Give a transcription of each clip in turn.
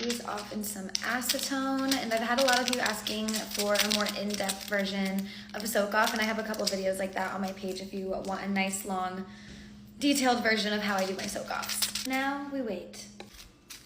these off in some acetone, and I've had a lot of you asking for a more in-depth version of a soak off, and I have a couple videos like that on my page if you want a nice long detailed version of how I do my soak offs. Now we wait.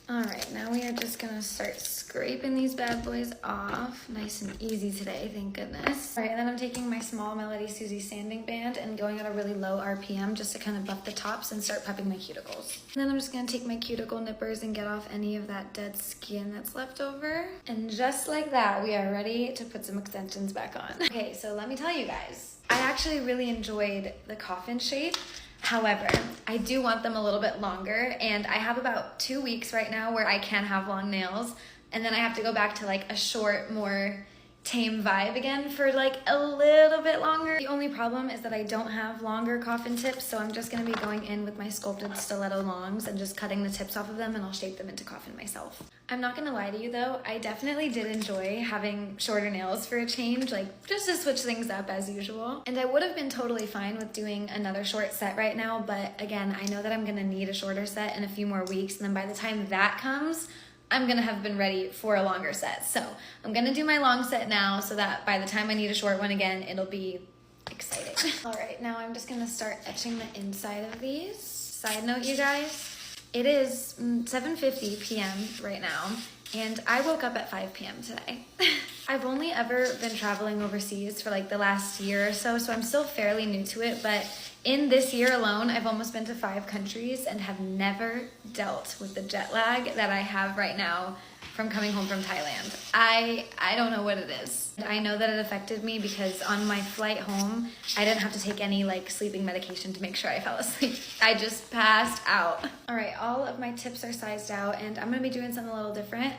All right, now we are just gonna start scraping these bad boys off. Nice and easy today, thank goodness. All right, and then I'm taking my small Melody Susie sanding band and going at a really low RPM just to kind of buff the tops and start prepping my cuticles. And then I'm just gonna take my cuticle nippers and get off any of that dead skin that's left over. And just like that, we are ready to put some extensions back on. Okay, so let me tell you guys, I actually really enjoyed the coffin shape. However, I do want them a little bit longer, and I have about 2 weeks right now where I can have long nails, and then I have to go back to like a short, more tame vibe again for like a little bit longer. The only problem is that I don't have longer coffin tips, so I'm just gonna be going in with my sculpted stiletto longs and just cutting the tips off of them, and I'll shape them into coffin myself. I'm not gonna lie to you though, I definitely did enjoy having shorter nails for a change, like just to switch things up as usual. And I would have been totally fine with doing another short set right now, but again, I know that I'm gonna need a shorter set in a few more weeks, and then by the time that comes, I'm gonna have been ready for a longer set. So I'm gonna do my long set now so that by the time I need a short one again, it'll be exciting. All right, now I'm just gonna start etching the inside of these. Side note, you guys, it is 7:50 p.m. right now, and I woke up at 5 p.m. today. I've only ever been traveling overseas for like the last year or so, so I'm still fairly new to it, but in this year alone, I've almost been to 5 countries and have never dealt with the jet lag that I have right now from coming home from Thailand. I don't know what it is. I know that it affected me because on my flight home, I didn't have to take any like sleeping medication to make sure I fell asleep. I just passed out. All right, all of my tips are sized out, and I'm gonna be doing something a little different.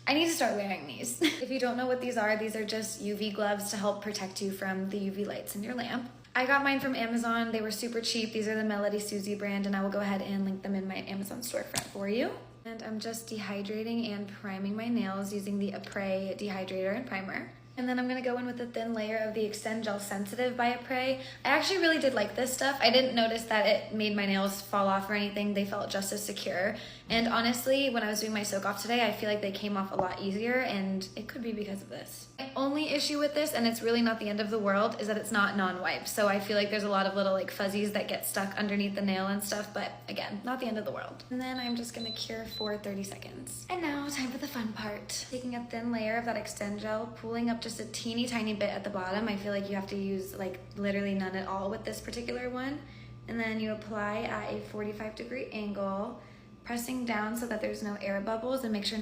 I need to start wearing these. If you don't know what these are just UV gloves to help protect you from the UV lights in your lamp. I got mine from Amazon. They were super cheap. These are the Melody Susie brand, and I will go ahead and link them in my Amazon storefront for you. And I'm just dehydrating and priming my nails using the Apres dehydrator and primer. And then I'm gonna go in with a thin layer of the Extend Gel Sensitive by Apres. I actually really did like this stuff. I didn't notice that it made my nails fall off or anything. They felt just as secure. And honestly, when I was doing my soak off today, I feel like they came off a lot easier, and it could be because of this. My only issue with this, and it's really not the end of the world, is that it's not non-wipe. So I feel like there's a lot of little like fuzzies that get stuck underneath the nail and stuff, but again, not the end of the world. And then I'm just gonna cure for 30 seconds. And now time for the fun part. Taking a thin layer of that Extend Gel, pulling up just a teeny tiny bit at the bottom. I feel like you have to use like literally none at all with this particular one. And then you apply at a 45-degree angle, pressing down so that there's no air bubbles, and make sure